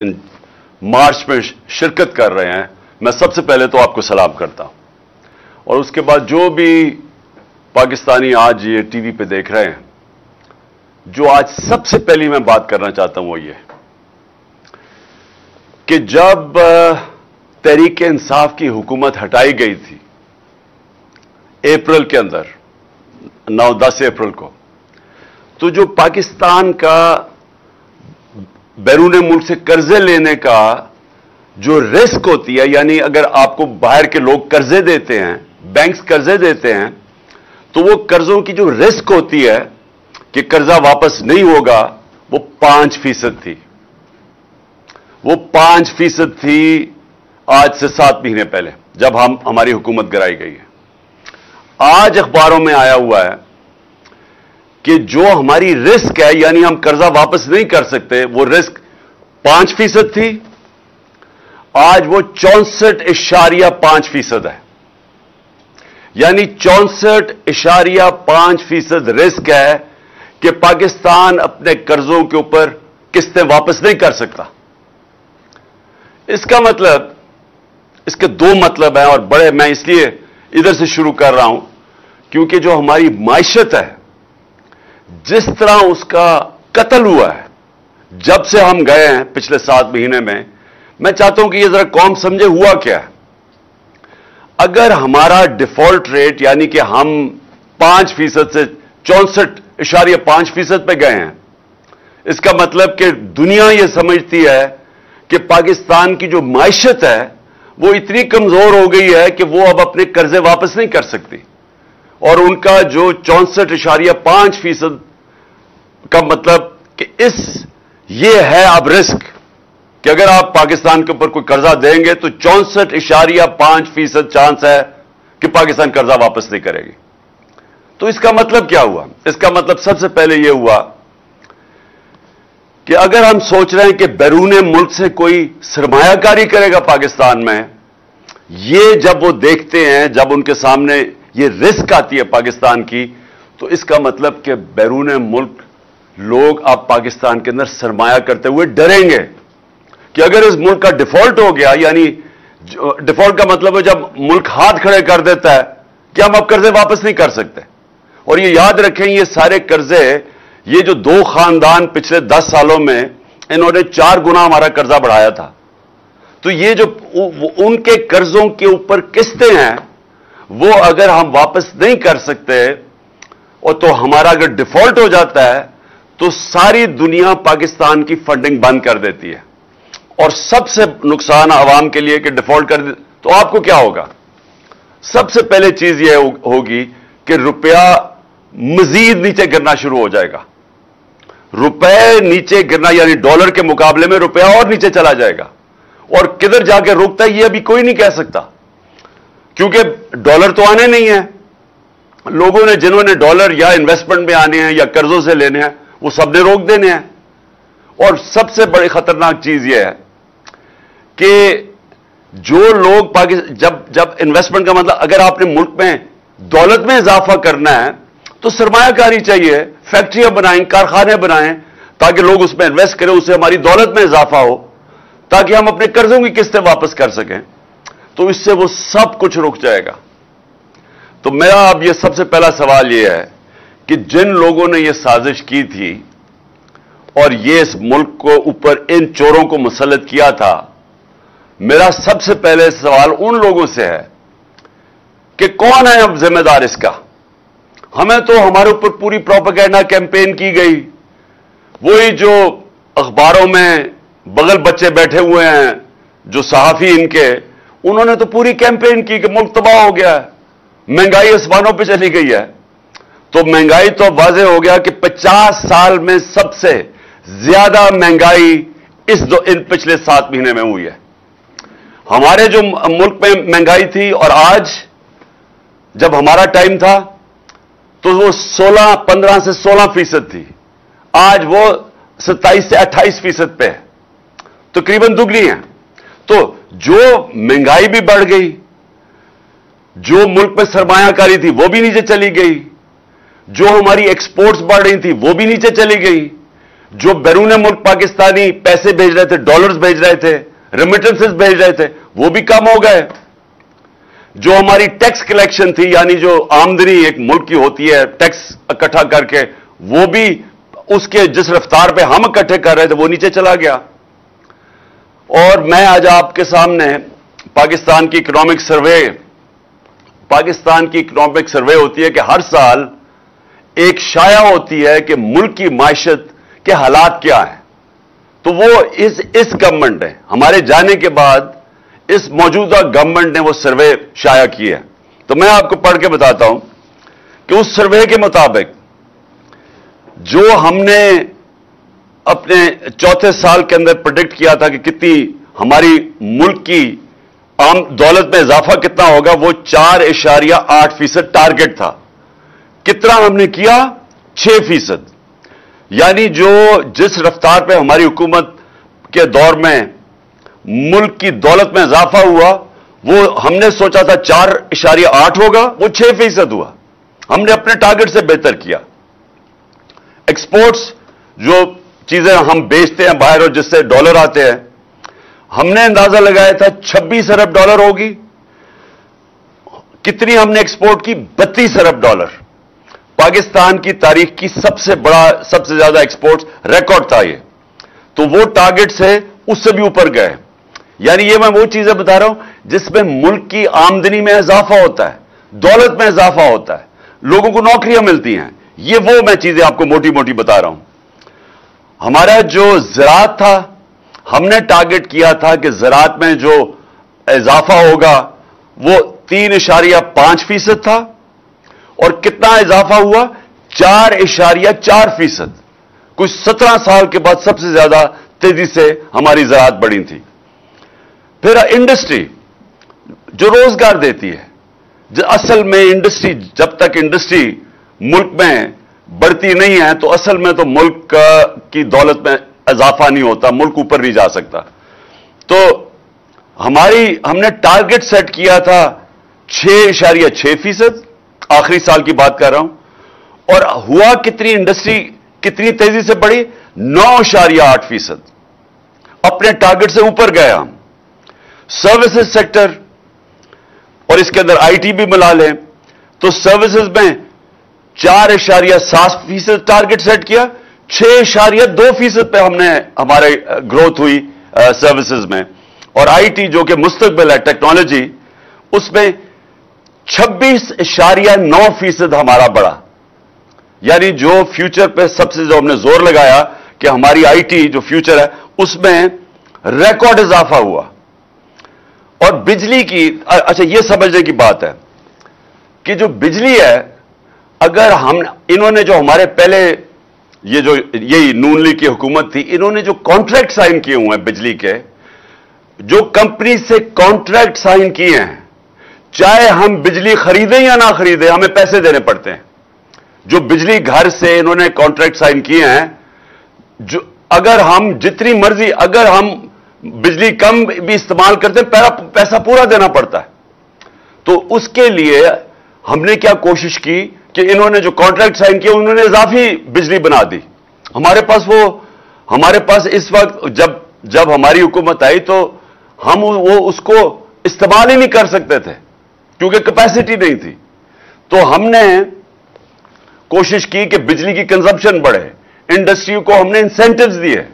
मार्च में शिरकत कर रहे हैं, मैं सबसे पहले तो आपको सलाम करता हूं। और उसके बाद जो भी पाकिस्तानी आज ये टीवी पे देख रहे हैं, जो आज सबसे पहली मैं बात करना चाहता हूं वो ये कि जब तहरीक इंसाफ की हुकूमत हटाई गई थी अप्रैल के अंदर 9-10 अप्रैल को, तो जो पाकिस्तान का बैरून मुल्क से कर्जे लेने का जो रिस्क होती है, यानी अगर आपको बाहर के लोग कर्जे देते हैं, बैंक्स कर्जे देते हैं, तो वो कर्जों की जो रिस्क होती है कि कर्जा वापस नहीं होगा, वो 5% थी। वो 5% थी आज से 7 महीने पहले, जब हमारी हुकूमत गिराई गई है। आज अखबारों में आया हुआ है कि जो हमारी रिस्क है, यानी हम कर्जा वापस नहीं कर सकते, वो रिस्क 5% थी, आज वो 64.5% है। यानी 64.5% रिस्क है कि पाकिस्तान अपने कर्जों के ऊपर किस्तें वापस नहीं कर सकता। इसका मतलब, इसके 2 मतलब हैं, और बड़े, मैं इसलिए इधर से शुरू कर रहा हूं क्योंकि जो हमारी माइशत है, जिस तरह उसका कत्ल हुआ है जब से हम गए हैं पिछले 7 महीने में, मैं चाहता हूं कि यह जरा कौम समझे हुआ क्या है। अगर हमारा डिफॉल्ट रेट, यानी कि हम 5% से 64.5% पे गए हैं, इसका मतलब कि दुनिया यह समझती है कि पाकिस्तान की जो माइशत है वो इतनी कमजोर हो गई है कि वो अब अपने कर्जे वापस नहीं कर सकती। और उनका जो 64.5% का मतलब कि ये है अब रिस्क कि अगर आप पाकिस्तान के ऊपर कोई कर्जा देंगे तो 64.5% चांस है कि पाकिस्तान कर्जा वापस नहीं करेगी। तो इसका मतलब क्या हुआ? इसका मतलब सबसे पहले यह हुआ कि अगर हम सोच रहे हैं कि बैरून मुल्क से कोई सरमायाकारी करेगा पाकिस्तान में, ये जब वो देखते हैं, जब उनके सामने ये रिस्क आती है पाकिस्तान की, तो इसका मतलब कि बैरून मुल्क लोग अब पाकिस्तान के अंदर सरमाया करते हुए डरेंगे कि अगर इस मुल्क का डिफॉल्ट हो गया, यानी डिफॉल्ट का मतलब है जब मुल्क हाथ खड़े कर देता है कि हम अब कर्जे वापस नहीं कर सकते। और ये याद रखें, ये सारे कर्जे, ये जो 2 खानदान पिछले 10 सालों में इन्होंने 4 गुना हमारा कर्जा बढ़ाया था, तो ये जो उनके कर्जों के ऊपर किस्तें हैं, वो अगर हम वापस नहीं कर सकते, और तो हमारा अगर डिफॉल्ट हो जाता है, तो सारी दुनिया पाकिस्तान की फंडिंग बंद कर देती है। और सबसे नुकसान आवाम के लिए कि डिफॉल्ट कर दे तो आपको क्या होगा? सबसे पहले चीज यह होगी कि रुपया मजीद नीचे गिरना शुरू हो जाएगा। रुपए नीचे गिरना, यानी डॉलर के मुकाबले में रुपया और नीचे चला जाएगा। और किधर जाके रुकता है, यह अभी कोई नहीं कह सकता, क्योंकि डॉलर तो आने नहीं है। लोगों ने, जिन्होंने डॉलर या इन्वेस्टमेंट में आने हैं या कर्जों से लेने हैं, वो सबने रोक देने हैं। और सबसे बड़ी खतरनाक चीज यह है कि जो लोग जब इन्वेस्टमेंट का मतलब, अगर आपने मुल्क में दौलत में इजाफा करना है तो सरमायाकारी चाहिए, फैक्ट्रियां बनाएं, कारखाने बनाएं, ताकि लोग उसमें इन्वेस्ट करें, उससे हमारी दौलत में इजाफा हो, ताकि हम अपने कर्जों की किस्तें वापस कर सकें। तो इससे वो सब कुछ रुक जाएगा। तो मेरा अब ये सबसे पहला सवाल यह है कि जिन लोगों ने यह साजिश की थी और ये इस मुल्क को ऊपर इन चोरों को मुसल्लत किया था, मेरा सबसे पहले सवाल उन लोगों से है कि कौन है अब जिम्मेदार इसका? हमें तो हमारे ऊपर पूरी प्रोपेगेंडा कैंपेन की गई, वही जो अखबारों में बगल बच्चे बैठे हुए हैं, जो सहाफी इनके, उन्होंने तो पूरी कैंपेन की कि मुल्क तबाह हो गया है, महंगाई आसमानों पे चली गई है। तो महंगाई तो वाज़ेह हो गया कि 50 साल में सबसे ज्यादा महंगाई इन पिछले 7 महीने में हुई है। हमारे जो मुल्क में महंगाई थी, और आज जब हमारा टाइम था तो वो 15 से 16% थी, आज वो 27 से 28% पे है, तकरीबन दुगनी है। तो जो महंगाई भी बढ़ गई, जो मुल्क में सरमायाकारी थी वो भी नीचे चली गई, जो हमारी एक्सपोर्ट्स बढ़ रही थी वो भी नीचे चली गई, जो बैरून मुल्क पाकिस्तानी पैसे भेज रहे थे, डॉलर्स भेज रहे थे, रेमिटेंसेस भेज रहे थे, वो भी कम हो गए। जो हमारी टैक्स कलेक्शन थी, यानी जो आमदनी एक मुल्क की होती है टैक्स इकट्ठा करके, वो भी उसके जिस रफ्तार पे हम इकट्ठे कर रहे थे वो नीचे चला गया। और मैं आज आपके सामने पाकिस्तान की इकोनॉमिक सर्वे होती है कि हर साल एक शाया होती है कि मुल्क की मायशत के हालात क्या हैं। तो वो इस गवर्नमेंट ने, हमारे जाने के बाद इस मौजूदा गवर्नमेंट ने वो सर्वे शाया की है। तो मैं आपको पढ़ के बताता हूं कि उस सर्वे के मुताबिक जो हमने अपने चौथे साल के अंदर प्रेडिक्ट किया था कि कितनी हमारी मुल्क की आम दौलत में इजाफा कितना होगा, वो 4.8% टारगेट था। कितना हमने किया? 6%। यानी जिस रफ्तार पे हमारी हुकूमत के दौर में मुल्क की दौलत में इजाफा हुआ, वो हमने सोचा था 4.8 होगा, वो 6% हुआ। हमने अपने टारगेट से बेहतर किया। एक्सपोर्ट्स, जो चीजें हम बेचते हैं बाहर और जिससे डॉलर आते हैं, हमने अंदाजा लगाया था 26 अरब डॉलर होगी। कितनी हमने एक्सपोर्ट की? 32 अरब डॉलर। पाकिस्तान की तारीख की सबसे ज्यादा एक्सपोर्ट्स रिकॉर्ड था ये। तो वो टारगेट से उससे भी ऊपर गए। यानी ये मैं वो चीजें बता रहा हूं जिसमें मुल्क की आमदनी में इजाफा होता है, दौलत में इजाफा होता है, लोगों को नौकरियां मिलती हैं। ये वो मैं चीजें आपको मोटी मोटी बता रहा हूं। हमारा जो ज़राअत था, हमने टारगेट किया था कि ज़राअत में जो इजाफा होगा वो 3.5% था, और कितना इजाफा हुआ? 4.4%। कुछ 17 साल के बाद सबसे ज्यादा तेजी से हमारी ज़राअत बढ़ी थी। फिर इंडस्ट्री, जो रोजगार देती है, असल में इंडस्ट्री, जब तक इंडस्ट्री मुल्क में बढ़ती नहीं है तो असल में तो मुल्क की दौलत में इजाफा नहीं होता, मुल्क ऊपर नहीं जा सकता। तो हमने टारगेट सेट किया था 6.6%, आखिरी साल की बात कर रहा हूं। और हुआ कितनी? इंडस्ट्री कितनी तेजी से बढ़ी? 9.8%। अपने टारगेट से ऊपर गए हम। सर्विसेज सेक्टर, और इसके अंदर आईटी भी मिला लें, तो सर्विसेज में 4.7% टारगेट सेट किया। 6.2% पे हमारे ग्रोथ हुई सर्विसेज में। और आईटी जो कि मुस्तकबिल है, टेक्नोलॉजी, उसमें 26.9% हमारा बढ़ा। यानी जो फ्यूचर पे सबसे जो हमने जोर लगाया कि हमारी आईटी जो फ्यूचर है उसमें रिकॉर्ड इजाफा हुआ। और बिजली की, अच्छा ये समझने की बात है कि जो बिजली है, अगर इन्होंने जो हमारे पहले यही नून लीग की हुकूमत थी, इन्होंने जो कॉन्ट्रैक्ट साइन किए हुए हैं बिजली के, जो कंपनी से कॉन्ट्रैक्ट साइन किए हैं, चाहे हम बिजली खरीदें या ना खरीदें, हमें पैसे देने पड़ते हैं। जो बिजली घर से इन्होंने कॉन्ट्रैक्ट साइन किए हैं, जो अगर हम जितनी मर्जी, अगर हम बिजली कम भी इस्तेमाल करते हैं, पैसा पूरा देना पड़ता है। तो उसके लिए हमने क्या कोशिश की कि इन्होंने जो कॉन्ट्रैक्ट साइन किया उन्होंने इजाफी बिजली बना दी। हमारे पास इस वक्त जब हमारी हुकूमत आई तो हम उसको इस्तेमाल ही नहीं कर सकते थे क्योंकि कैपेसिटी नहीं थी। तो हमने कोशिश की कि बिजली की कंजम्पशन बढ़े, इंडस्ट्री को हमने इंसेंटिव्स दिए।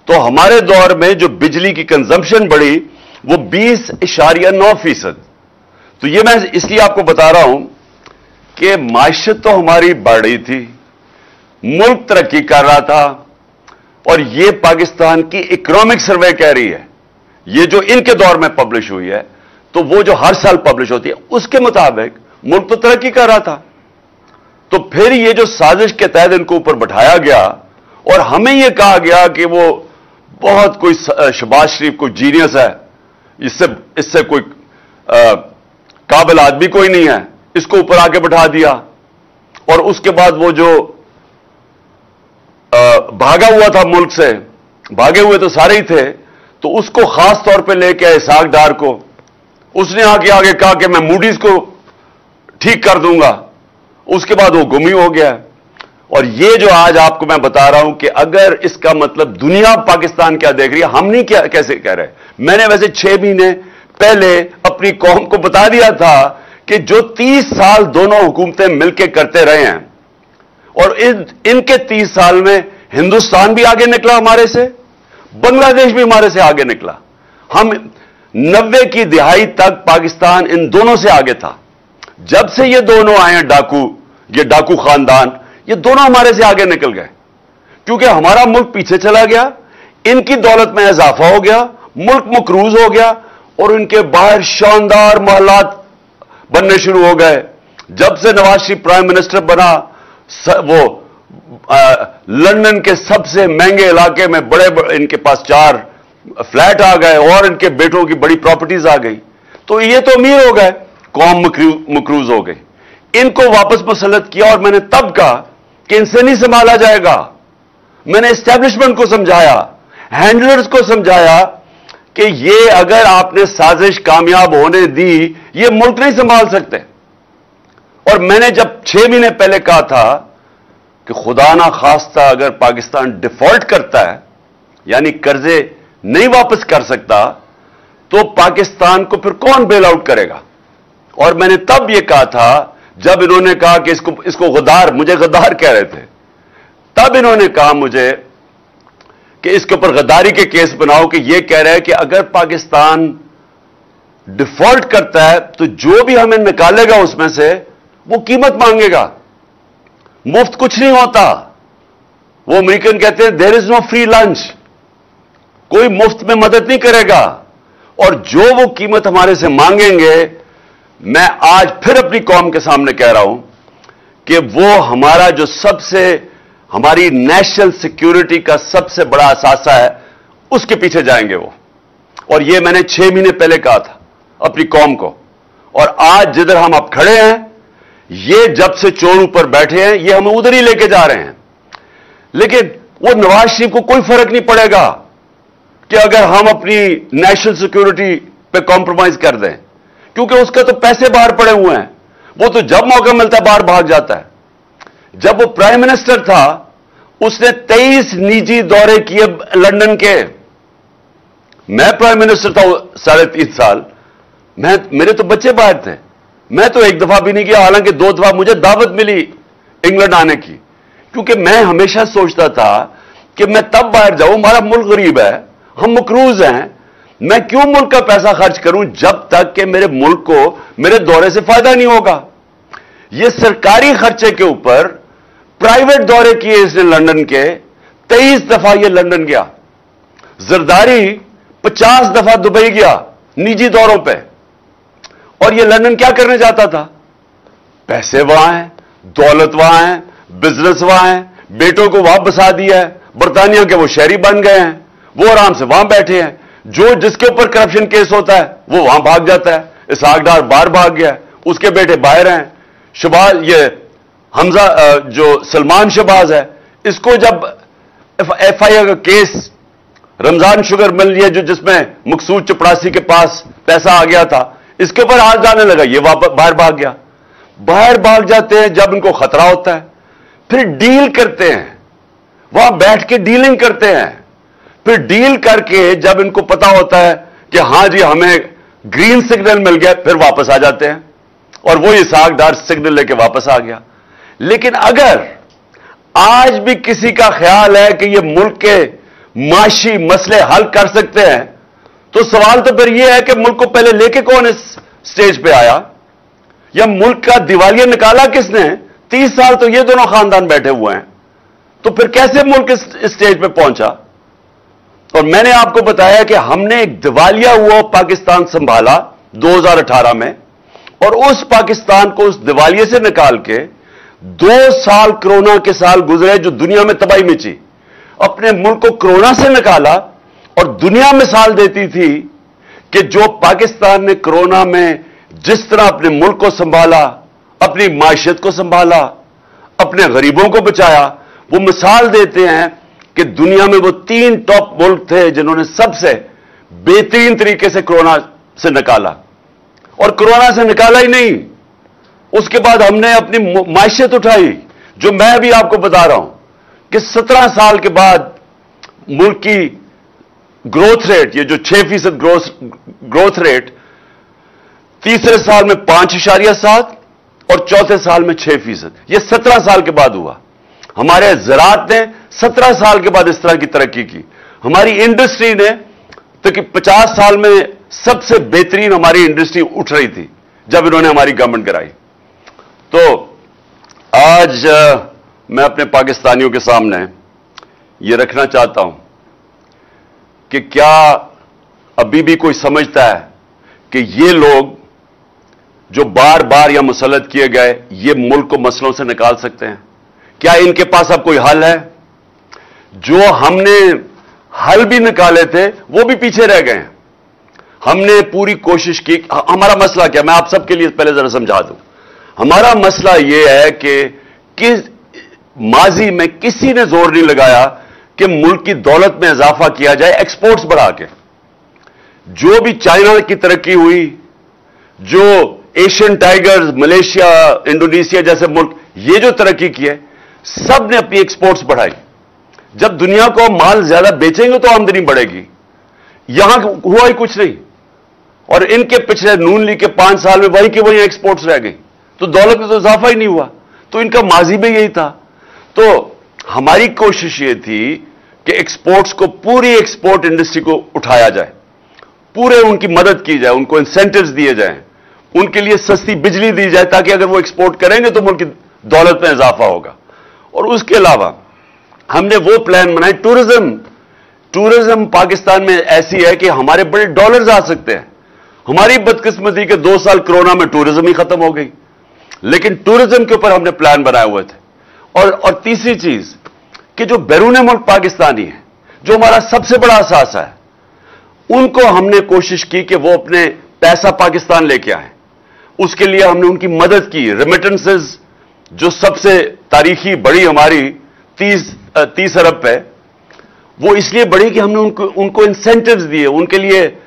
तो हमारे दौर में जो बिजली की कंजम्पशन बढ़ी वो 20.9%। तो ये मैं इसलिए आपको बता रहा हूं कि मायशत तो हमारी बढ़ रही थी, मुल्क तरक्की कर रहा था। और ये पाकिस्तान की इकोनॉमिक सर्वे कह रही है, ये जो इनके दौर में पब्लिश हुई है, तो वो जो हर साल पब्लिश होती है उसके मुताबिक मुल्क तो तरक्की कर रहा था। तो फिर ये जो साजिश के तहत इनको ऊपर बैठाया गया और हमें यह कहा गया कि वो बहुत कोई शहबाज शरीफ कोई जीनियस है, इससे कोई काबिल आदमी कोई नहीं है, इसको ऊपर आके बैठा दिया। और उसके बाद वो जो भागा हुआ था मुल्क से, भागे हुए तो सारे ही थे, तो उसको खास तौर पे लेके आए इसहाक डार को। उसने आगे कहा कि मैं मूडीज को ठीक कर दूंगा। उसके बाद वो गुम ही हो गया। اور یہ جو آج آپ کو میں بتا رہا ہوں کہ اگر اس کا مطلب دنیا پاکستان کیا دیکھ رہی ہے، ہم نہیں کیسے کہہ رہے. میں نے ویسے 6 مہینے پہلے اپنی قوم کو بتا دیا تھا کہ جو 30 سال دونوں حکومتیں مل کے کرتے رہے ہیں، اور ان کے 30 سال میں ہندوستان بھی آگے نکلا ہمارے سے، بنگلہ دیش بھی ہمارے سے آگے نکلا. ہم 90 کی دہائی تک پاکستان ان دونوں سے آگے تھا. جب سے یہ دونوں آئے ہیں یہ ڈاکو خاندان، یہ دونوں ہمارے سے آگے نکل گئے، کیونکہ ہمارا ملک پیچھے چلا گیا، ان کی دولت میں اضافہ ہو گیا، ملک مقروض ہو گیا، اور ان کے باہر شاندار محلات بننے شروع ہو گئے. جب سے نواز شریف پرائم منسٹر بنا، وہ لندن کے سب سے مہنگے علاقے میں بڑے ان کے پاس 4 فلیٹ آ گئے، اور ان کے بیٹوں کی بڑی پراپرٹیز آ گئی. تو یہ تو امیر ہو گئے، قوم مقروض ہو گئی. ان کو واپس مسلط کیا، اور میں نے تب کہا کہ ان سے نہیں سنبھالا جائے گا. میں نے اسٹیبلشمنٹ کو سمجھایا، ہینڈلرز کو سمجھایا کہ یہ اگر آپ نے سازش کامیاب ہونے دی، یہ ملک نہیں سنبھال سکتے. اور میں نے جب 6 مہینے پہلے کہا تھا کہ خدا نہ خواستہ اگر پاکستان ڈیفالٹ کرتا ہے، یعنی قرضے نہیں واپس کر سکتا، تو پاکستان کو پھر کون بیل آؤٹ کرے گا. اور میں نے تب یہ کہا تھا، جب انہوں نے کہا کہ اس کو غدار، مجھے غدار کہہ رہے تھے، تب انہوں نے کہا مجھے کہ اس کے اوپر غداری کے کیس بناؤ، کہ یہ کہہ رہے ہیں کہ اگر پاکستان ڈیفالٹ کرتا ہے تو جو بھی ہمیں نکالے گا اس میں سے وہ قیمت مانگے گا. مفت کچھ نہیں ہوتا. وہ امریکن کہتے ہیں دیر از نو فری لنچ، کوئی مفت میں مدد نہیں کرے گا. اور جو وہ قیمت ہمارے سے مانگیں گے، میں آج پھر اپنی قوم کے سامنے کہہ رہا ہوں کہ وہ ہمارا جو ہماری نیشنل سیکیورٹی کا سب سے بڑا اثاثہ ہے، اس کے پیچھے جائیں گے وہ. اور یہ میں نے 6 مہینے پہلے کہا تھا اپنی قوم کو. اور آج جدھر ہم اب کھڑے ہیں، یہ جب سے چور اوپر بیٹھے ہیں، یہ ہمیں ادھر ہی لے کے جا رہے ہیں. لیکن وہ نواز شریف کو کوئی فرق نہیں پڑے گا کہ اگر ہم اپنی نیشنل سیکیورٹی پہ کمپرومائز کر دیں، کیونکہ اس کا تو پیسے باہر پڑے ہوئے ہیں. وہ تو جب موقع ملتا ہے باہر بھاگ جاتا ہے. جب وہ پرائم منسٹر تھا، اس نے 23 نجی دورے کیے لندن کے. میں پرائم منسٹر تھا 3.5 سال، میرے تو بچے باہر تھے. میں تو 1 دفعہ بھی نہیں کیا، حالانکہ 2 دفعہ مجھے دعوت ملی انگلینڈ آنے کی. کیونکہ میں ہمیشہ سوچتا تھا کہ میں تب باہر جاؤں، ہمارا ملک غریب ہے، ہم مقروض ہیں، میں کیوں ملک کا پیسہ خرچ کروں جب تک کہ میرے ملک کو میرے دورے سے فائدہ نہیں ہوگا. یہ سرکاری خرچے کے اوپر پرائیویٹ دورے کیے اس نے لندن کے. 23 دفعہ یہ لندن گیا. زرداری 50 دفعہ دبئی گیا نجی دوروں پہ. اور یہ لندن کیا کرنے جاتا تھا؟ پیسے وہاں ہیں، دولت وہاں ہے، بزنس وہاں ہے، بیٹوں کو وہاں بسا دیا ہے. برطانیہ کے وہ شہری بن گئے ہیں، وہ آرام سے وہاں بیٹھے ہیں. جس کے اوپر کرپشن کیس ہوتا ہے وہ وہاں بھاگ جاتا ہے. اسحاق ڈار باہر بھاگ گیا، اس کے بیٹے باہر ہیں. شباز، یہ حمزہ جو سلمان شہباز ہے، اس کو جب ایف آئی کا کیس رمضان شوگر مل لیا، جس میں مقصود چپڑاسی کے پاس پیسہ آ گیا تھا، اس کے اوپر ہاتھ جانے لگا، یہ باہر بھاگ گیا. باہر بھاگ جاتے ہیں جب ان کو خطرہ ہوتا ہے، پھر ڈیل کرتے ہیں، وہاں بیٹھ کے ڈیلنگ کرتے ہیں. پھر ڈیل کر کے جب ان کو پتا ہوتا ہے کہ ہاں جی ہمیں گرین سگنل مل گیا، پھر واپس آ جاتے ہیں. اور وہی اسحاق ڈار سگنل لے کے واپس آ گیا. لیکن اگر آج بھی کسی کا خیال ہے کہ یہ ملک کے معاشی مسئلے حل کر سکتے ہیں، تو سوال تو پھر یہ ہے کہ ملک کو پہلے لے کے کون اس سٹیج پہ آیا، یا ملک کا دیوالیہ نکالا کس نے؟ 30 سال تو یہ دونوں خاندان بیٹھے ہوئے ہیں. تو پھر کیسے ملک اس سٹیج پہ پہنچا؟ اور میں نے آپ کو بتایا کہ ہم نے ایک دیوالیہ ہوا پاکستان سنبھالا 2018 میں، اور اس پاکستان کو اس دیوالیے سے نکال کے 2 سال کرونا کے سال گزرے جو دنیا میں تباہی مچی. اپنے ملک کو کرونا سے نکالا، اور دنیا مثال دیتی تھی کہ جو پاکستان نے کرونا میں جس طرح اپنے ملک کو سنبھالا، اپنی معیشت کو سنبھالا، اپنے غریبوں کو بچایا، وہ مثال دیتے ہیں کہ دنیا میں وہ 3 ٹاپ ملک تھے جنہوں نے سب سے بہترین طریقے سے کرونا سے نکالا. اور کرونا سے نکالا ہی نہیں، اس کے بعد ہم نے اپنی معیشت اٹھائی، जो मैं अभी आपको बता रहा हूं कि 17 साल के बाद मुल्क की ग्रोथ रेट, ये जो 6% ग्रोथ रेट, तीसरे साल में 5.7 और चौथे साल में 6%, ये 17 साल के बाद हुआ। हमारे ज़राअत ने 17 साल के बाद इस तरह की तरक्की की। हमारी इंडस्ट्री ने तो कि 50 साल में सबसे बेहतरीन हमारी इंडस्ट्री उठ रही थी जब इन्होंने हमारी गवर्नमेंट कराई। तो आज मैं अपने पाकिस्तानियों के सामने ये रखना चाहता हूं कि क्या अभी भी कोई समझता है कि ये लोग जो बार बार यहां मुसल्लत किए गए, ये मुल्क को मसलों से निकाल सकते हैं? क्या इनके पास अब कोई हल है? जो हमने हल भी निकाले थे वो भी पीछे रह गए हैं। हमने पूरी कोशिश की। हमारा मसला क्या, मैं आप सबके लिए पहले जरा समझा दूं। हमारा मसला यह है कि माजी में किसी ने जोर नहीं लगाया कि मुल्क की दौलत में इजाफा किया जाए एक्सपोर्ट्स बढ़ा के। जो भी चाइना की तरक्की हुई, जो एशियन टाइगर्स, मलेशिया, इंडोनेशिया जैसे मुल्क, ये जो तरक्की की है, सब ने अपनी एक्सपोर्ट्स बढ़ाई। जब दुनिया को माल ज्यादा बेचेंगे तो आमदनी बढ़ेगी। यहां हुआ ही कुछ नहीं। और इनके पिछले नून लीग के 5 साल में वही के वही एक्सपोर्ट्स रह गई, तो दौलत में तो इजाफा ही नहीं हुआ। तो इनका माजी में यही था। तो हमारी कोशिश ये थी कि एक्सपोर्ट्स को, पूरी एक्सपोर्ट इंडस्ट्री को उठाया जाए, पूरे उनकी मदद की जाए, उनको इंसेंटिव्स दिए जाएं, उनके लिए सस्ती बिजली दी जाए, ताकि अगर वो एक्सपोर्ट करेंगे तो मुल्क की दौलत में इजाफा होगा। और उसके अलावा हमने वो प्लान बनाए। टूरिज्म पाकिस्तान में ऐसी है कि हमारे बड़े डॉलर्स आ सकते हैं। हमारी बदकिस्मती के 2 साल कोरोना में टूरिज्म ही खत्म हो गई, लेकिन टूरिज्म के ऊपर हमने प्लान बनाए हुए थे। और तीसरी चीज कि जो बैरून मुल्क पाकिस्तानी है, जो हमारा सबसे बड़ा असासा है, उनको हमने कोशिश की कि वो अपने पैसा पाकिस्तान लेके आए। उसके लिए हमने उनकी मदद की। रेमिटेंसेस जो सबसे तारीखी बड़ी हमारी 30 अरब पे, वो इसलिए बढ़ी कि हमने उनको इंसेंटिव्स दिए, उनके लिए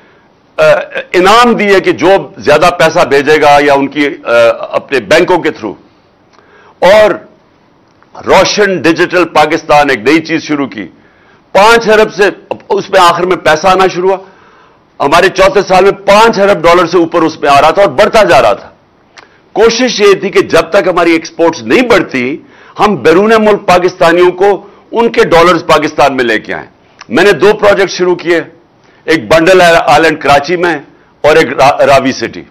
इनाम दिए कि जो ज्यादा पैसा भेजेगा या उनकी अपने बैंकों के थ्रू। और रोशन डिजिटल पाकिस्तान एक नई चीज शुरू की। 5 अरब से उसमें आखिर में पैसा आना शुरू हुआ। हमारे चौथे साल में $5 अरब से ऊपर उसमें आ रहा था और बढ़ता जा रहा था। कोशिश ये थी कि जब तक हमारी एक्सपोर्ट्स नहीं बढ़ती, हम बैरून मुल्क पाकिस्तानियों को उनके डॉलर्स पाकिस्तान में लेके आए। मैंने 2 प्रोजेक्ट शुरू किए, एक बंडल आइलैंड कराची में और एक रावी सिटी।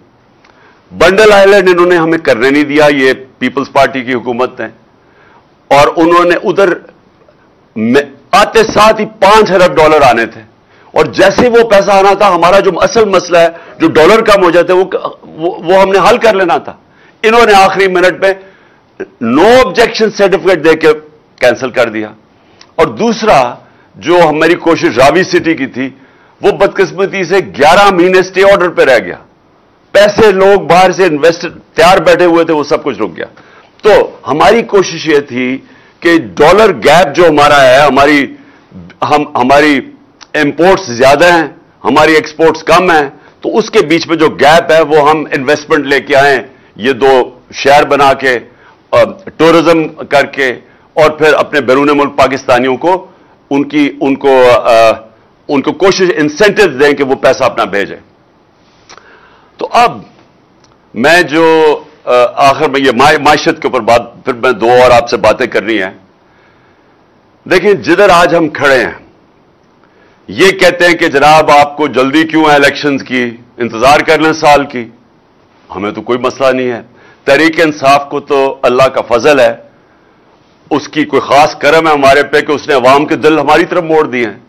बंडल आइलैंड इन्होंने हमें करने नहीं दिया, ये पीपल्स पार्टी की हुकूमत है, और उन्होंने उधर आते साथ ही $5 अरब आने थे। और जैसे वो पैसा आना था, हमारा जो असल मसला है, जो डॉलर कम हो जाते, वो हमने हल कर लेना था। इन्होंने आखिरी मिनट में नो ऑब्जेक्शन सर्टिफिकेट देकर कैंसिल कर दिया। और दूसरा, जो हमारी कोशिश रावी सिटी की थी, वो बदकिस्मती से 11 महीने स्टे ऑर्डर पे रह गया। पैसे लोग बाहर से इन्वेस्टर तैयार बैठे हुए थे, वो सब कुछ रुक गया। तो हमारी कोशिश ये थी कि डॉलर गैप जो हमारा है, हमारी इंपोर्ट्स ज्यादा हैं, हमारी एक्सपोर्ट्स कम हैं, तो उसके बीच में जो गैप है वो हम इन्वेस्टमेंट लेके आए, ये 2 शहर बना के, टूरिज्म करके, और फिर अपने बैरून मुल्क पाकिस्तानियों को उनको कोशिश इंसेंटिव दें कि वो पैसा अपना भेजें। तो अब मैं जो आखिर में ये मायशत के ऊपर बात, फिर मैं 2 और आपसे बातें करनी है। देखिए, जिधर आज हम खड़े हैं, ये कहते हैं कि जनाब आपको जल्दी क्यों है इलेक्शंस की, इंतजार कर लें साल की। हमें तो कोई मसला नहीं है। तहरीक इंसाफ को तो अल्लाह का फजल है, उसकी कोई खास करम है हमारे पे कि उसने अवाम के दिल हमारी तरफ मोड़ दिए हैं।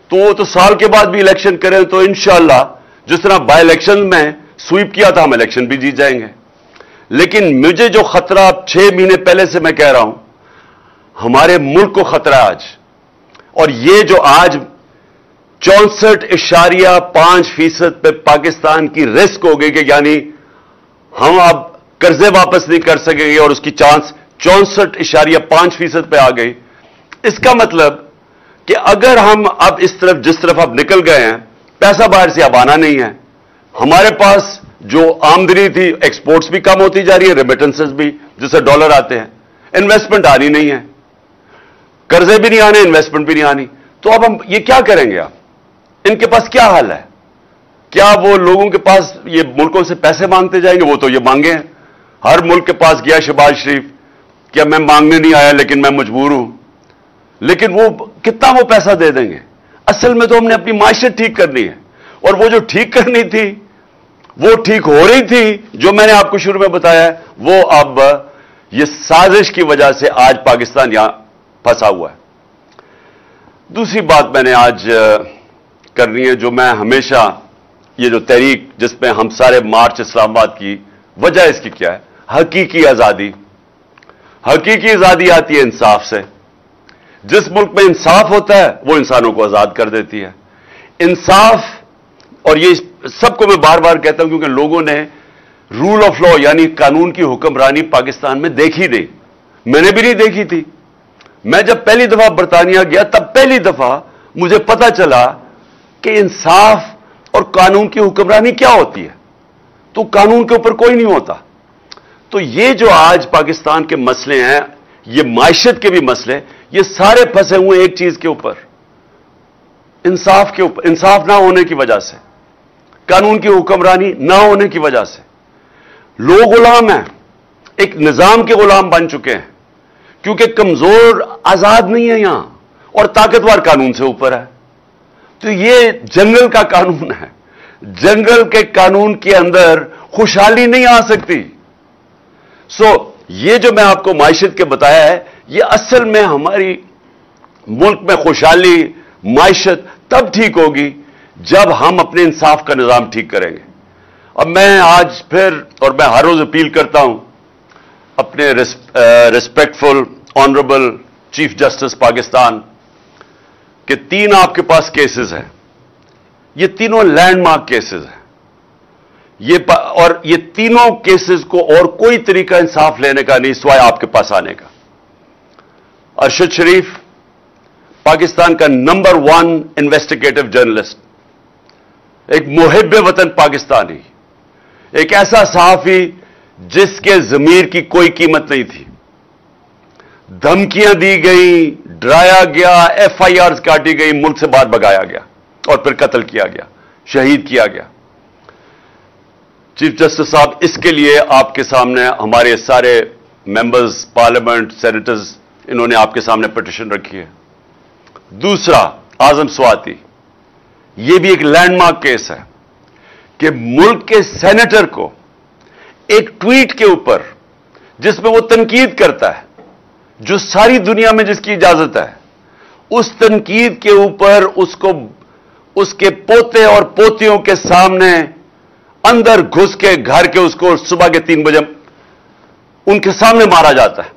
तो वो तो साल के बाद भी इलेक्शन करें तो इंशाअल्लाह, जिस तरह बाय इलेक्शन में स्वीप किया था, हम इलेक्शन भी जीत जाएंगे। लेकिन मुझे जो खतरा 6 महीने पहले से मैं कह रहा हूं, हमारे मुल्क को खतरा आज। और ये जो आज 64.5% पे पाकिस्तान की रिस्क हो गई कि यानी हम अब कर्जे वापस नहीं कर सकेंगे, और उसकी चांस 64.5% पे आ गई। इसका मतलब कि अगर हम अब इस तरफ, जिस तरफ अब निकल गए हैं, पैसा बाहर से अब आना नहीं है। हमारे पास जो आमदनी थी, एक्सपोर्ट्स भी कम होती जा रही है, रेमिटेंसेस भी, जिससे डॉलर आते हैं, इन्वेस्टमेंट आनी नहीं है, कर्जे भी नहीं आने, इन्वेस्टमेंट भी नहीं आनी। तो अब हम ये क्या करेंगे? आप इनके पास क्या हल है? क्या वो लोगों के पास ये मुल्कों से पैसे मांगते जाएंगे? वो तो ये मांगे हैं, हर मुल्क के पास गया शहबाज शरीफ, क्या मैं मांगने नहीं आया लेकिन मैं मजबूर हूं, लेकिन वो कितना वो पैसा दे देंगे? असल में तो हमने अपनी माइशत ठीक करनी है, और वो जो ठीक करनी थी वो ठीक हो रही थी, जो मैंने आपको शुरू में बताया है, वो अब ये साजिश की वजह से आज पाकिस्तान यहां फंसा हुआ है। दूसरी बात मैंने आज करनी है, जो मैं हमेशा, ये जो तहरीक जिसमें हम सारे मार्च इस्लामाबाद की, वजह इसकी क्या है? हकीकी आजादी। हकीकी आजादी आती है इंसाफ से। जिस मुल्क में इंसाफ होता है वो इंसानों को आजाद कर देती है। इंसाफ, और ये सबको मैं बार बार कहता हूं क्योंकि लोगों ने रूल ऑफ लॉ यानी कानून की हुक्मरानी पाकिस्तान में देखी नहीं, मैंने भी नहीं देखी थी। मैं जब पहली दफा बरतानिया गया तब पहली दफा मुझे पता चला कि इंसाफ और कानून की हुक्मरानी क्या होती है। तो कानून के ऊपर कोई नहीं होता। तो ये जो आज पाकिस्तान के मसले हैं, ये माइशत के भी मसले, ये सारे फंसे हुए एक चीज के ऊपर, इंसाफ के ऊपर। इंसाफ ना होने की वजह से, कानून की हुक्मरानी ना होने की वजह से लोग गुलाम हैं, एक निजाम के गुलाम बन चुके हैं, क्योंकि कमजोर आजाद नहीं है यहां और ताकतवर कानून से ऊपर है। तो ये जंगल का कानून है, जंगल के कानून के अंदर खुशहाली नहीं आ सकती। ये जो मैं आपको माइशत के बताया है, ये असल में हमारी मुल्क में खुशहाली, माइशत तब ठीक होगी जब हम अपने इंसाफ का निजाम ठीक करेंगे। अब मैं आज फिर, और मैं हर रोज अपील करता हूं अपने respectful honourable chief justice Pakistan के, 3 आपके पास केसेस हैं, ये तीनों लैंडमार्क केसेस हैं। और ये तीनों केसेस को और कोई तरीका इंसाफ लेने का नहीं सिवाय आपके पास आने का। अरशद शरीफ पाकिस्तान का नंबर 1 इन्वेस्टिगेटिव जर्नलिस्ट, एक मुहिब वतन पाकिस्तानी, एक ऐसा सहाफी जिसके ज़मीर की कोई कीमत नहीं थी। धमकियां दी गई, डराया गया, FIRs काटी गई, मुल्क से बाहर भगाया गया और फिर कत्ल किया गया, शहीद किया गया। चीफ जस्टिस साहब, इसके लिए आपके सामने हमारे सारे मेंबर्स पार्लियामेंट, सेनेटर्स, इन्होंने आपके सामने पिटीशन रखी है। दूसरा, आजम स्वाति, यह भी एक लैंडमार्क केस है कि मुल्क के सेनेटर को एक ट्वीट के ऊपर, जिसमें वो तनकीद करता है, जो सारी दुनिया में जिसकी इजाजत है, उस तनकीद के ऊपर उसको उसके पोते और पोतियों के सामने अंदर घुस के घर के उसको सुबह के 3 बजे उनके सामने मारा जाता है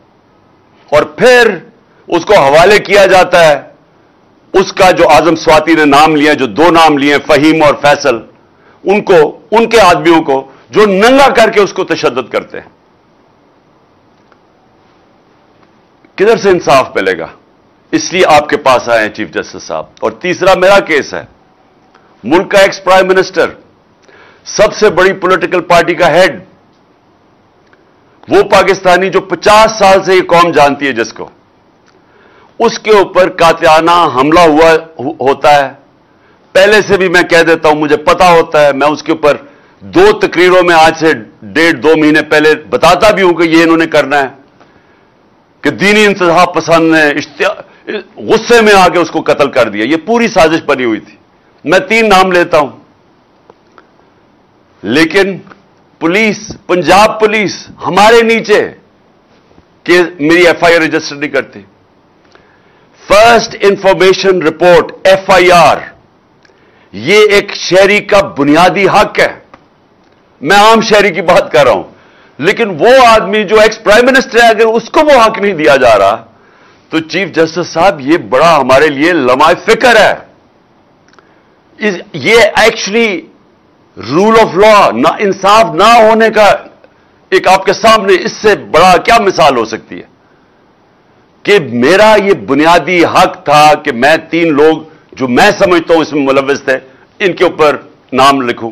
और फिर उसको हवाले किया जाता है। उसका जो आजम स्वाति ने नाम लिया, जो 2 नाम लिए, फहीम और फैसल, उनको, उनके आदमियों को, जो नंगा करके उसको तशद्दुद करते हैं। किधर से इंसाफ मिलेगा? इसलिए आपके पास आए हैं चीफ जस्टिस साहब। और तीसरा मेरा केस है, मुल्क का एक्स प्राइम मिनिस्टर, सबसे बड़ी पॉलिटिकल पार्टी का हेड, वो पाकिस्तानी जो 50 साल से ये कौम जानती है जिसको, उसके ऊपर कातिलाना हमला होता है। पहले से भी मैं कह देता हूं, मुझे पता होता है, मैं उसके ऊपर 2 तकरीरों में आज से 1.5-2 महीने पहले बताता भी हूं कि ये इन्होंने करना है, कि दीनी इंतजाम पसंद ने गुस्से में आके उसको कत्ल कर दिया। ये पूरी साजिश बनी हुई थी। मैं 3 नाम लेता हूं, लेकिन पुलिस, पंजाब पुलिस हमारे नीचे कि मेरी FIR रजिस्टर नहीं करती। फर्स्ट इंफॉर्मेशन रिपोर्ट, FIR, ये एक शहरी का बुनियादी हक है। मैं आम शहरी की बात कर रहा हूं, लेकिन वो आदमी जो एक्स प्राइम मिनिस्टर है, अगर उसको वो हक नहीं दिया जा रहा, तो चीफ जस्टिस साहब, ये बड़ा हमारे लिए लम्हा फिक्र है। ये एक्चुअली रूल ऑफ लॉ, ना इंसाफ ना होने का एक आपके सामने इससे बड़ा क्या मिसाल हो सकती है कि मेरा ये बुनियादी हक था कि मैं 3 लोग जो मैं समझता हूं इसमें मुलव्विस थे, इनके ऊपर नाम लिखूं।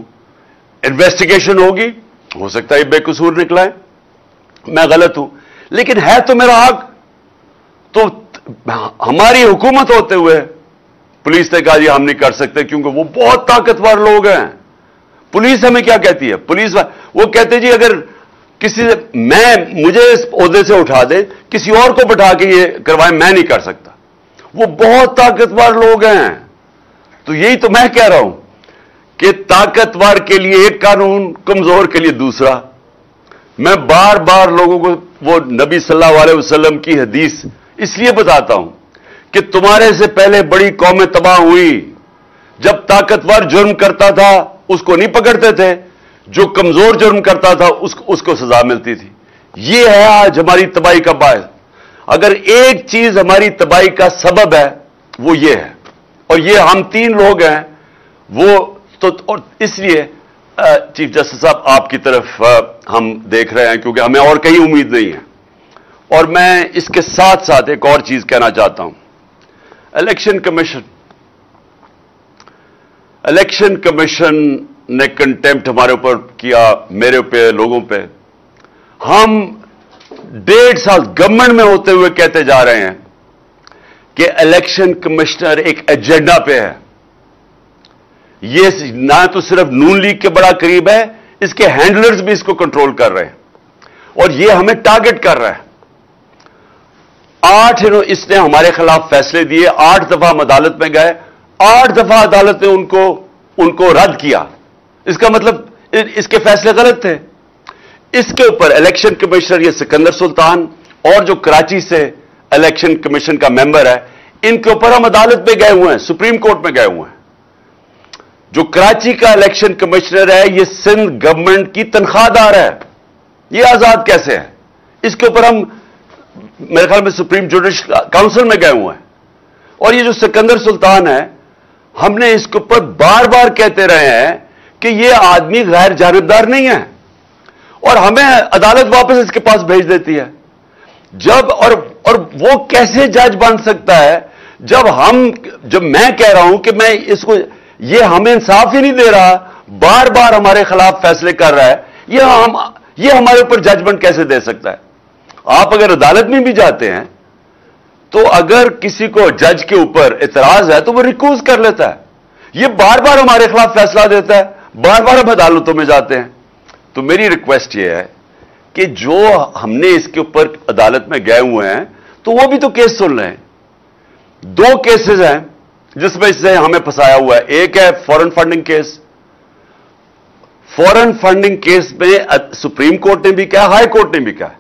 इन्वेस्टिगेशन होगी, हो सकता है बेकसूर निकला है, मैं गलत हूं, लेकिन है तो मेरा हक। तो हमारी हुकूमत होते हुए पुलिस ने कहा जी हम नहीं कर सकते क्योंकि वो बहुत ताकतवर लोग हैं। पुलिस हमें क्या कहती है? पुलिस वो कहते जी अगर किसी से मुझे इस ओहदे से उठा दे, किसी और को बैठा के ये करवाए, मैं नहीं कर सकता। वो बहुत ताकतवर लोग हैं। तो यही तो मैं कह रहा हूं कि ताकतवर के लिए एक कानून, कमजोर के लिए दूसरा। मैं बार बार लोगों को वो नबी सल्लल्लाहु अलैहि वसल्लम की हदीस इसलिए बताता हूं कि तुम्हारे से पहले बड़ी कौमें तबाह हुई। जब ताकतवर जुर्म करता था उसको नहीं पकड़ते थे, जो कमजोर जुर्म करता था उसको सजा मिलती थी। यह है आज हमारी तबाही का बायस। अगर एक चीज हमारी तबाही का सबब है वो ये है, और ये हम तीन लोग हैं वो तो। और इसलिए चीफ जस्टिस साहब आपकी तरफ हम देख रहे हैं क्योंकि हमें और कहीं उम्मीद नहीं है। और मैं इसके साथ साथ एक और चीज कहना चाहता हूं। इलेक्शन कमीशन ने कंटेम्प्ट हमारे ऊपर किया, मेरे पे, लोगों पे। हम 1.5 साल गवर्नमेंट में होते हुए कहते जा रहे हैं कि इलेक्शन कमिश्नर एक एजेंडा पे है। ये ना तो सिर्फ नून लीग के बड़ा करीब है, इसके हैंडलर्स भी इसको कंट्रोल कर रहे हैं और ये हमें टारगेट कर रहा है। 8 इसने हमारे खिलाफ फैसले दिए, 8 दफा हम अदालत में गए, 8 दफा अदालत ने उनको रद्द किया। इसका मतलब इसके फैसले गलत थे। इसके ऊपर इलेक्शन कमिश्नर ये सिकंदर सुल्तान और जो कराची से इलेक्शन कमीशन का मेंबर है, इनके ऊपर हम अदालत में गए हुए हैं, सुप्रीम कोर्ट में गए हुए हैं। जो कराची का इलेक्शन कमिश्नर है ये सिंध गवर्नमेंट की तनख्वाहदार है, ये आजाद कैसे है? इसके ऊपर हम मेरे ख्याल में सुप्रीम जुडिशल काउंसिल में गए हुए हैं। और ये जो सिकंदर सुल्तान है, हमने इसके ऊपर बार बार कहते रहे हैं कि ये आदमी गैर जानिबदार नहीं है, और हमें अदालत वापस इसके पास भेज देती है। जब और वो कैसे जज बन सकता है जब मैं कह रहा हूं कि मैं इसको, ये हमें इंसाफ ही नहीं दे रहा, बार बार हमारे खिलाफ फैसले कर रहा है, ये हमारे ऊपर जजमेंट कैसे दे सकता है? आप अगर अदालत में भी जाते हैं तो अगर किसी को जज के ऊपर इतराज है तो वो रिक्यूज कर लेता है। ये बार बार हमारे खिलाफ फैसला देता है, बार बार हम अदालतों में जाते हैं। तो मेरी रिक्वेस्ट ये है कि जो हमने इसके ऊपर अदालत में गए हुए हैं तो वो भी तो केस सुन रहे हैं। 2 केसेस हैं जिसमें इससे हमें फंसाया हुआ है। एक है foreign funding case. Foreign funding case में सुप्रीम कोर्ट ने भी कहा, हाई कोर्ट ने भी कहा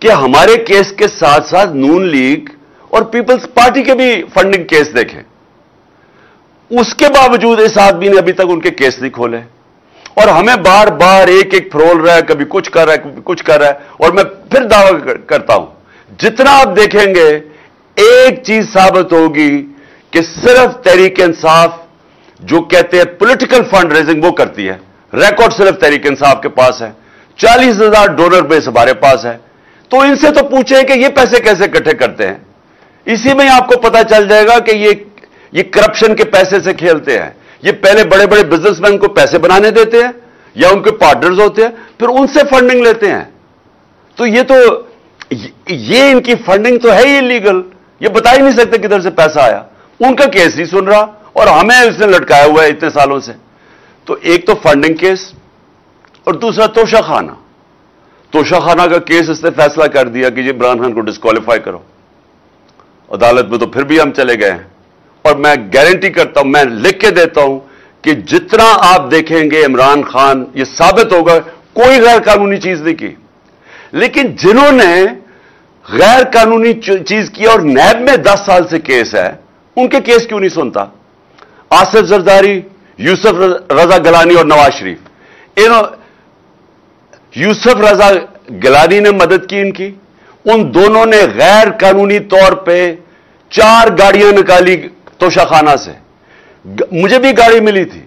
कि हमारे केस के साथ साथ नून लीग और पीपल्स पार्टी के भी फंडिंग केस देखें। उसके बावजूद इस आदमी ने अभी तक उनके केस नहीं खोले और हमें बार बार एक फरोल रहा है, कभी कुछ कर रहा है, कभी कुछ कर रहा है। और मैं फिर दावा करता हूं, जितना आप देखेंगे एक चीज साबित होगी कि सिर्फ तहरीक इंसाफ जो कहते हैं पॉलिटिकल फंड रेजिंग वो करती है। रिकॉर्ड सिर्फ तहरीक इंसाफ के पास है, 40,000 डोनर बेस हमारे पास है। तो इनसे तो पूछें कि ये पैसे कैसे इकट्ठे करते हैं। इसी में आपको पता चल जाएगा कि ये करप्शन के पैसे से खेलते हैं। ये पहले बड़े बड़े बिजनेसमैन को पैसे बनाने देते हैं या उनके पार्टनर्स होते हैं, फिर उनसे फंडिंग लेते हैं। तो ये इनकी फंडिंग तो है ही इलीगल। ये बता ही नहीं सकते किधर से पैसा आया। उनका केस नहीं सुन रहा और हमें इसने लटकाया हुआ है इतने सालों से। तो एक तो फंडिंग केस और दूसरा तोशाखाना। तोशाखाना का केस इसने फैसला कर दिया कि इमरान खान को डिस्क्वालीफाई करो। अदालत में तो फिर भी हम चले गए हैं। और मैं गारंटी करता हूं, मैं लिख के देता हूं कि जितना आप देखेंगे इमरान खान, ये साबित होगा कोई गैर कानूनी चीज नहीं की। लेकिन जिन्होंने गैर कानूनी चीज की और नैब में 10 साल से केस है, उनके केस क्यों नहीं सुनता? आसिफ जरदारी, यूसुफ रजा गिलानी और नवाज शरीफ। यूसुफ रजा गिलानी ने मदद की इनकी। उन दोनों ने गैर कानूनी तौर पे 4 गाड़ियां निकाली तोशाखाना से। मुझे भी गाड़ी मिली थी।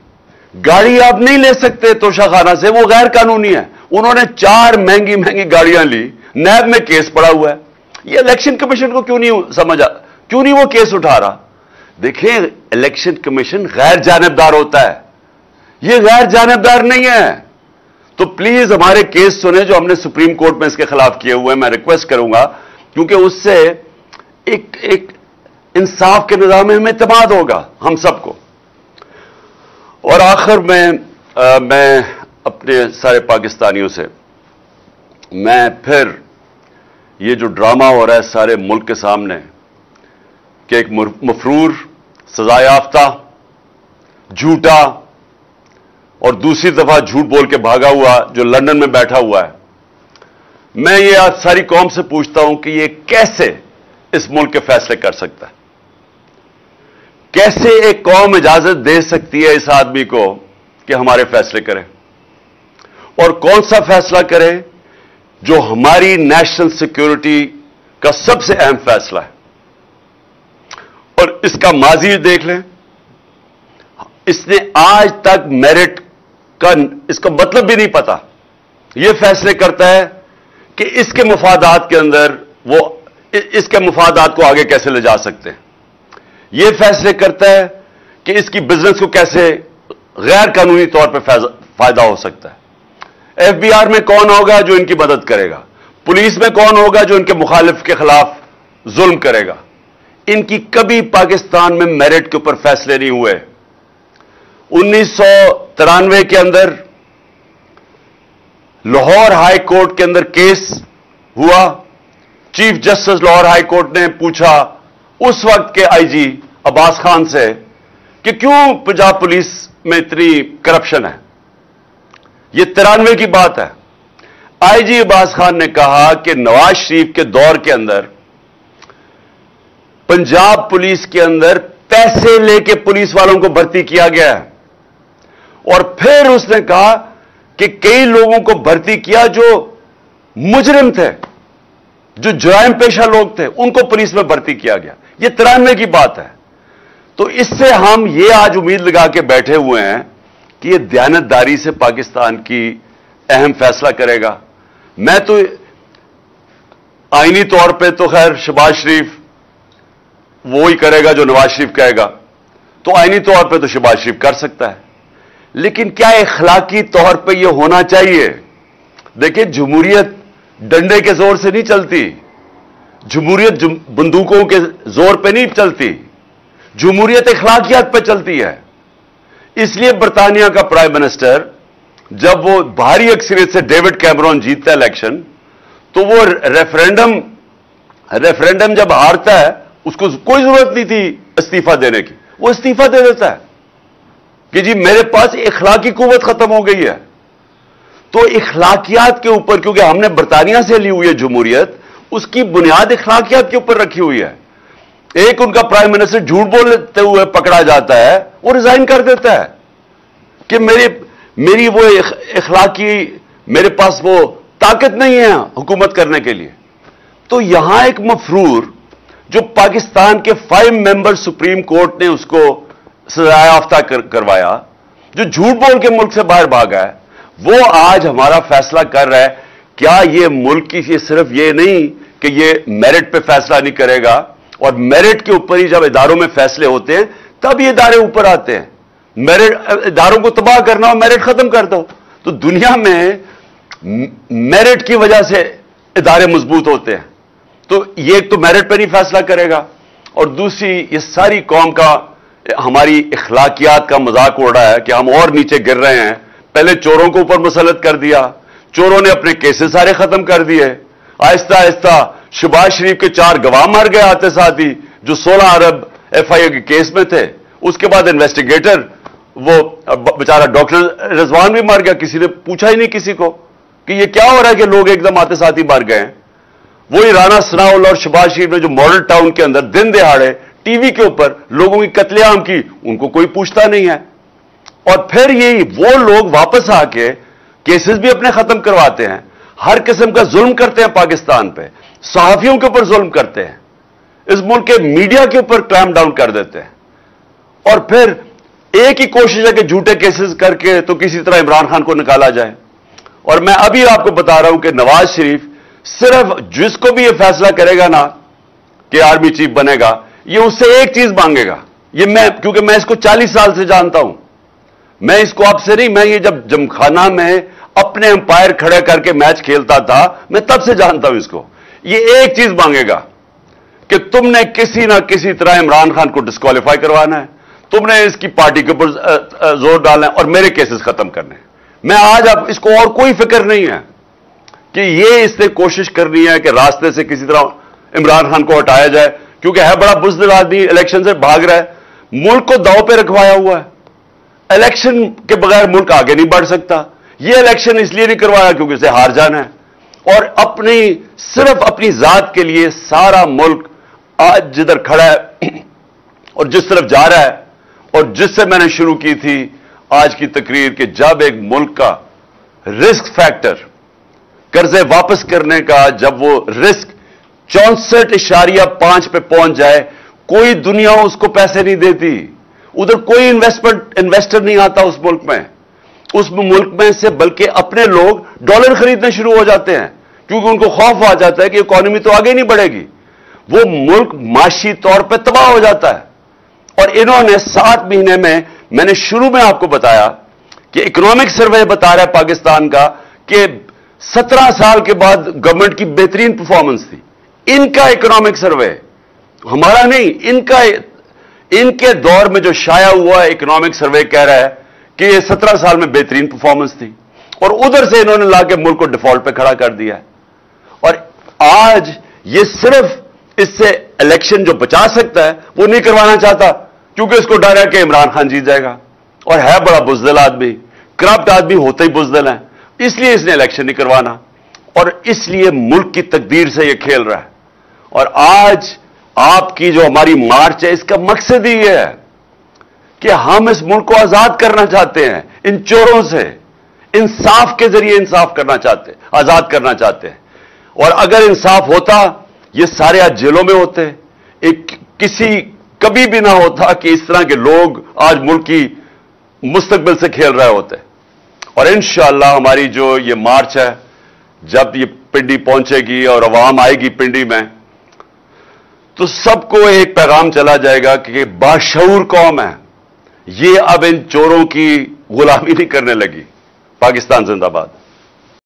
गाड़ी आप नहीं ले सकते तोशाखाना से, वो गैर कानूनी है। उन्होंने 4 महंगी महंगी गाड़ियां ली, नैब में केस पड़ा हुआ है। ये इलेक्शन कमीशन को क्यों नहीं समझा, क्यों नहीं वो केस उठा रहा? देखिए, इलेक्शन कमीशन गैर जानिबदार होता है, ये गैर जानिबदार नहीं है। तो प्लीज हमारे केस सुने जो हमने सुप्रीम कोर्ट में इसके खिलाफ किए हुए हैं। मैं रिक्वेस्ट करूंगा, क्योंकि उससे एक इंसाफ के निजाम में इत्मीनान होगा हम सबको। और आखिर में मैं अपने सारे पाकिस्तानियों से, मैं फिर ये जो ड्रामा हो रहा है सारे मुल्क के सामने कि एक मफरूर, सजा याफ्ता, झूठा और दूसरी दफा झूठ बोल के भागा हुआ जो लंदन में बैठा हुआ है, मैं ये आज सारी कौम से पूछता हूं कि ये कैसे इस मुल्क के फैसले कर सकता है? कैसे एक कौम इजाजत दे सकती है इस आदमी को कि हमारे फैसले करे? और कौन सा फैसला करे जो हमारी नेशनल सिक्योरिटी का सबसे अहम फैसला है? और इसका माजी देख लें, इसने आज तक मेरिट का इसका मतलब भी नहीं पता। यह फैसले करता है कि इसके मुफादात के अंदर वो इसके मुफादात को आगे कैसे ले जा सकते हैं। यह फैसले करता है कि इसकी बिजनेस को कैसे गैर कानूनी तौर पर फायदा हो सकता है। एफबीआर में कौन होगा जो इनकी मदद करेगा? पुलिस में कौन होगा जो इनके मुखालिफ के खिलाफ जुल्म करेगा? इनकी कभी पाकिस्तान में मेरिट के ऊपर फैसले नहीं हुए। 1993 के अंदर लाहौर हाई कोर्ट के अंदर केस हुआ। Chief justice Lahore high court ने पूछा उस वक्त के आईजी अब्बास खान से कि क्यों पंजाब पुलिस में इतनी करप्शन है। यह 93 की बात है। आईजी अब्बास खान ने कहा कि नवाज शरीफ के दौर के अंदर पंजाब पुलिस के अंदर पैसे लेके पुलिस वालों को भर्ती किया गया है। और फिर उसने कहा कि कई लोगों को भर्ती किया जो मुजरिम थे, जो जुराइम पेशा लोग थे, उनको पुलिस में भर्ती किया गया। यह 93 की बात है। तो इससे हम ये आज उम्मीद लगा के बैठे हुए हैं कि यह दयानतदारी से पाकिस्तान की अहम फैसला करेगा। मैं तो आईनी तौर पे तो खैर शहबाज शरीफ वो ही करेगा जो नवाज शरीफ कहेगा, तो आईनी तौर पे तो शहबाज शरीफ कर सकता है, लेकिन क्या इखलाकी तौर पे ये होना चाहिए? देखिए, जमहूरियत डंडे के जोर से नहीं चलती, जमहूरियत बंदूकों के जोर पे नहीं चलती, जमहूरियत इखलाकियात पे चलती है। इसलिए बरतानिया का प्राइम मिनिस्टर जब वो भारी अक्सरियत से डेविड कैमरॉन जीतता है इलेक्शन, तो वो रेफरेंडम जब हारता है उसको कोई जरूरत नहीं थी इस्तीफा देने की, वो इस्तीफा दे देता है कि जी मेरे पास इखलाकी कुव्वत खत्म हो गई है। तो इखलाकियात के ऊपर, क्योंकि हमने बरतानिया से ली हुई है जमहूरियत, उसकी बुनियाद इखलाकियात के ऊपर रखी हुई है। एक उनका प्राइम मिनिस्टर झूठ बोलते हुए पकड़ा जाता है, वो रिजाइन कर देता है कि मेरी वो इखलाकी, मेरे पास वो ताकत नहीं है हुकूमत करने के लिए। तो यहां एक मफरूर जो पाकिस्तान के 5 मेंबर सुप्रीम कोर्ट ने उसको सजा याफ्ता करवाया, जो झूठ बोल के मुल्क से बाहर भागा है, वो आज हमारा फैसला कर रहा है। क्या ये मुल्क की ये सिर्फ ये नहीं कि ये मेरिट पे फैसला नहीं करेगा, और मेरिट के ऊपर ही जब इदारों में फैसले होते हैं तब ये इदारे ऊपर आते हैं। मेरिट इदारों को तबाह करना हो, मेरिट खत्म कर दो। तो दुनिया में मेरिट की वजह से इदारे मजबूत होते हैं। तो ये तो मेरिट पे नहीं फैसला करेगा, और दूसरी ये सारी कौम का हमारी इखलाकियात का मजाक उड़ रहा है कि हम और नीचे गिर रहे हैं। पहले चोरों को ऊपर मुसल्लत कर दिया, चोरों ने अपने केसेस सारे खत्म कर दिए। आहिस्ता आहिस्ता शहबाज शरीफ के 4 गवाह मर गए आते साथ ही, जो 16 अरब एफआईए के केस में थे। उसके बाद इन्वेस्टिगेटर वो बेचारा डॉक्टर रिजवान भी मर गया, किसी ने पूछा ही नहीं किसी को कि ये क्या हो रहा है कि लोग एकदम आते साथ ही मर गए। वही राना सनाउल्लाह और शहबाज शरीफ ने जो मॉडल टाउन के अंदर दिन दिहाड़े टीवी के ऊपर लोगों की कत्लेआम की, उनको कोई पूछता नहीं है। और फिर यही वो लोग वापस आके केसेस भी अपने खत्म करवाते हैं, हर किस्म का जुल्म करते हैं पाकिस्तान पे, सहाफियों के ऊपर जुल्म करते हैं, इस मुल्क के मीडिया के ऊपर क्लैम्प डाउन कर देते हैं। और फिर एक ही कोशिश है कि झूठे केसेस करके तो किसी तरह इमरान खान को निकाला जाए। और मैं अभी आपको बता रहा हूं कि नवाज शरीफ सिर्फ जिसको भी यह फैसला करेगा ना कि आर्मी चीफ बनेगा, ये उससे एक चीज मांगेगा। ये क्योंकि मैं इसको 40 साल से जानता हूं, मैं इसको आपसे नहीं, मैं ये जब जमखाना में अपने अंपायर खड़े करके मैच खेलता था, मैं तब से जानता हूं इसको। ये एक चीज मांगेगा कि तुमने किसी ना किसी तरह इमरान खान को डिस्क्वालीफाई करवाना है, तुमने इसकी पार्टी के ऊपर जोर डालना है और मेरे केसेस खत्म करने हैं। मैं आज अब इसको और कोई फिक्र नहीं है कि ये इसने कोशिश करनी है कि रास्ते से किसी तरह इमरान खान को हटाया जाए, क्योंकि है बड़ा बुज़दिल आदमी, इलेक्शन से भाग रहा है, मुल्क को दांव पे रखवाया हुआ है। इलेक्शन के बगैर मुल्क आगे नहीं बढ़ सकता। ये इलेक्शन इसलिए नहीं करवाया क्योंकि इसे हार जाना है, और सिर्फ अपनी जात के लिए सारा मुल्क आज जिधर खड़ा है और जिस तरफ जा रहा है, और जिससे मैंने शुरू की थी आज की तकरीर कि जब एक मुल्क का रिस्क फैक्टर कर्जे वापस करने का, जब वो रिस्क 64.5 पे पहुंच जाए, कोई दुनिया उसको पैसे नहीं देती, उधर कोई इन्वेस्टर नहीं आता उस मुल्क में। उस मुल्क में से बल्कि अपने लोग डॉलर खरीदने शुरू हो जाते हैं, क्योंकि उनको खौफ आ जाता है कि इकोनॉमी तो आगे नहीं बढ़ेगी। वो मुल्क माशी तौर पे तबाह हो जाता है। और इन्होंने 7 महीने में, मैंने शुरू में आपको बताया कि इकोनॉमिक सर्वे बता रहा है पाकिस्तान का कि 17 साल के बाद गवर्नमेंट की बेहतरीन परफॉर्मेंस थी। इनका इकोनॉमिक सर्वे, हमारा नहीं, इनके दौर में जो शाया हुआ इकोनॉमिक सर्वे कह रहा है कि ये 17 साल में बेहतरीन परफॉर्मेंस थी, और उधर से इन्होंने लाके मुल्क को डिफॉल्ट पे खड़ा कर दिया है। और आज ये सिर्फ इससे इलेक्शन जो बचा सकता है वो नहीं करवाना चाहता, क्योंकि इसको डर है कि इमरान खान जीत जाएगा, और है बड़ा बुज़दिल आदमी, करप्ट आदमी होते ही बुज़दिल है, इसलिए इसने इलेक्शन नहीं करवाना, और इसलिए मुल्क की तकदीर से ये खेल रहा है। और आज आपकी जो हमारी मार्च है, इसका मकसद ही यह है कि हम इस मुल्क को आजाद करना चाहते हैं, इन चोरों से इंसाफ के जरिए इंसाफ करना चाहते हैं, आजाद करना चाहते हैं। और अगर इंसाफ होता, ये सारे आज जेलों में होते, कभी भी ना होता कि इस तरह के लोग आज मुल्क की मुस्तकबिल से खेल रहे होते। और इंशाअल्लाह हमारी जो ये मार्च है, जब ये पिंडी पहुंचेगी और अवाम आएगी पिंडी में, तो सबको एक पैगाम चला जाएगा कि बाशऊर कौम है, ये अब इन चोरों की गुलामी नहीं करने लगी। पाकिस्तान जिंदाबाद।